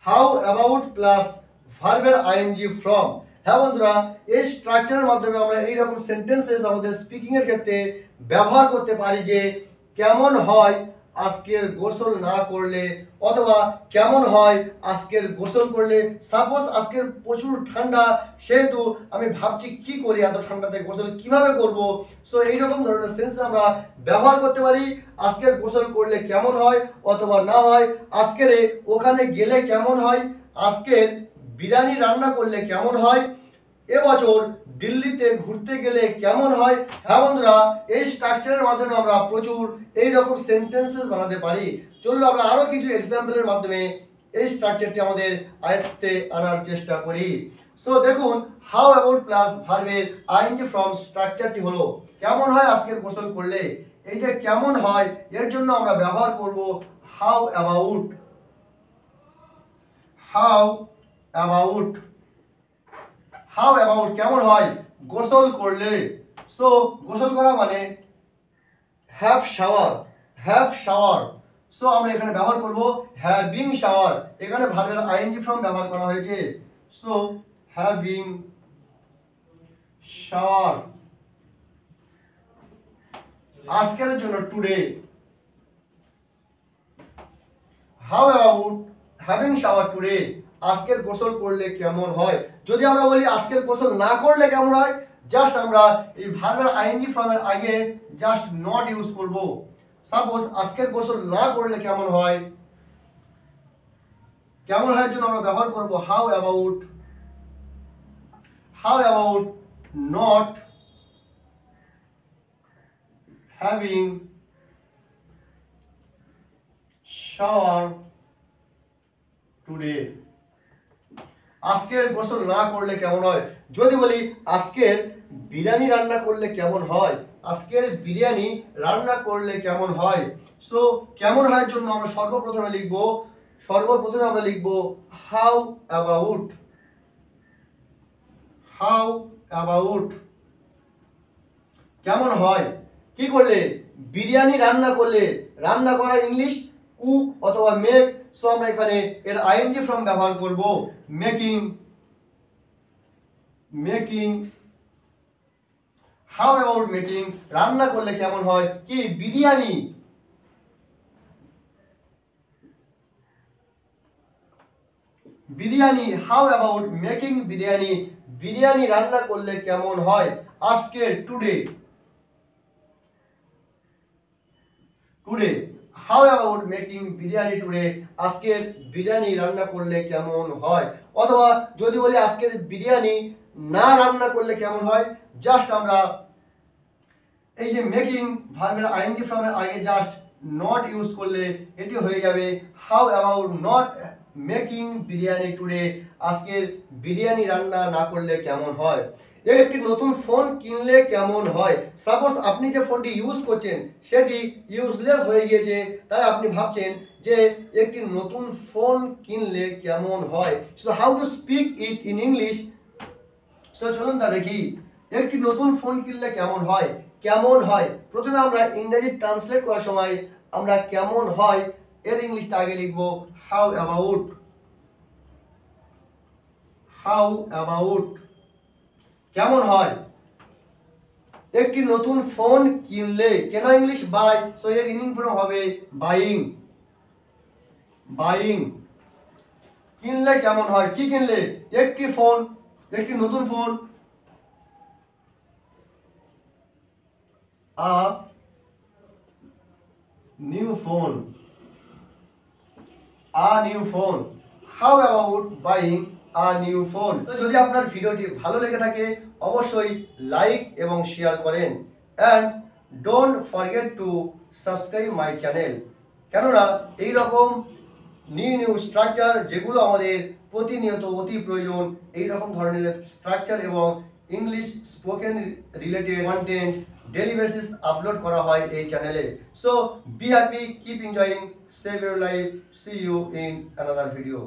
How about plus ভার্বের ING from. হ্যাঁ বন্ধুরা, এই স্ট্রাকচারের মাধ্যমে আমরা এইরকম সেন্টেন্সেস আমাদের স্পিকিং এর ক্ষেত্রে ব্যবহার করতে পারি যে কেমন হয় আজকের গোসল না করলে, অথবা কেমন হয় আজকের গোসল করলে। সাপোজ আজকের প্রচুর ঠান্ডা, সেহেতু আমি ভাবছি কি করি এত ঠান্ডাতে গোসল কিভাবে করব। সো এইরকম ধরনের সেন্স আমরা ব্যবহার করতে পারি। আজকের গোসল করলে কেমন হয় অথবা না হয়, আজকের ওখানে গেলে কেমন হয়, আজকের বিরিয়ানি রান্না করলে কেমন হয়, এবছর দিল্লিতে ঘুরতে গেলে কেমন হয়। হ্যাঁ বন্ধুরা, এই স্ট্রাকচারের মাধ্যমে আমরা প্রচুর এই রকম সেন্টেন্সেস বানাতে পারি। চলুন আমরা আরো কিছু এক্সাম্পলের মাধ্যমে এই স্ট্রাকচারটি আমাদের আয়ত্তে আনার চেষ্টা করি। সো দেখুন, হাউ অ্যাবাউট প্লাস ভার্বের আইএনজি ফ্রম স্ট্রাকচারটি হলো কেমন হয় আজকের গোসল করলে। এই যে কেমন হয়, এর জন্য আমরা ব্যবহার করব how about. How about, how about কেমন হয় গোসল করলে। সো গোসল করা মানে have shower, have shower. So আমরা এখানে ব্যবহার করব হ্যাভিং শাওয়ার। এখানে ভার্বের আইএনজি ফর্ম ব্যবহার করা হয়েছে। So having shower. আজকের জন্য today. How about having shower today, আজকের গোসল করলে কেমন হয়। যদি আমরা বলি আজকের গোসল না করলে কেমন হয়, জাস্ট আমরা এই ভার্বের আইএনজি ফর্মের আগে জাস্ট নট ইউজ করব। সাপোজ আজকের গোসল না করলে কেমন হয়, কেমন হয় জন্য আমরা ব্যবহার করব how about. How about not having shower today, আজকের গোসল না করলে কেমন হয়। যদি বলি আজকের বিরিয়ানি রান্না করলে কেমন হয়, আজকের বিরিয়ানি রান্না করলে কেমন হয়। সো কেমন হয় জন্য আমরা সর্বপ্রথমে লিখব হাউ অ্যাবাউট। হাউ অ্যাবাউট কেমন হয় কি করলে, বিরিয়ানি রান্না করলে। রান্না করা ইংলিশ কুক অথবা মেক। সো আমরা এখানে এর আইএনজি ফর্ম ব্যবহার করব making. Making, how about making, রান্না করলে কেমন হয় কি biryani. Biryani, how about making biryani, biryani রান্না করলে কেমন হয় আজকে today. Today, how about making biryani today, আজকের বিরিয়ানি রান্না করলে কেমন হয়। অথবা যদি বলি আজকের বিরিয়ানি না রান্না করলে কেমন হয়, জাস্ট আমরা এই যে মেকিং ভার্বের আইএনজি ফর্মের আগে জাস্ট নট ইউজ করলে এটি হয়ে যাবে how about not making biryani today, আজকের বিরিয়ানি রান্না না করলে কেমন হয়। একটি নতুন ফোন কিনলে কেমন হয়। সাপোজ আপনি যে ফোনটি ইউজ করছেন সেটি ইউজলেস হয়ে গিয়েছে, তাই আপনি ভাবছেন যে একটি নতুন ফোন কিনলে কেমন হয়। So how to speak it in English. So চলুন তা দেখি। একটি নতুন ফোন কিনলে কেমন হয়। কেমন হয়, প্রথমে আমরা ইংরেজি ট্রান্সলেট করার সময় আমরা কেমন হয় এর ইংলিশটা আগে লিখব হাউ অ্যাবাউট। হাউ অ্যাবাউট কেমন হয়, একটি নতুন ফোন কিনলে, কেনা ইংলিশ বাই। সো এর ইনিং ফর্ম হবে বাইং। বাইং, কিনলে কেমন হয় কি কিনলে, একটি ফোন, একটি নতুন phone. A new phone, a new phone. How about buying a new phone. যদি আপনার ভিডিওটি ভালো লেগে থাকে অবশ্যই লাইক এবং শেয়ার করেন। And don't forget to subscribe my channel. কেননা এইরকম নিউ স্ট্রাকচার যেগুলো আমাদের প্রতিনিয়ত অতি প্রয়োজন, এইরকম ধরনের স্ট্রাকচার এবং English spoken related content daily basis upload করা হয় এই চ্যানেলে। So be happy, keep enjoying, save your life, see you in another video.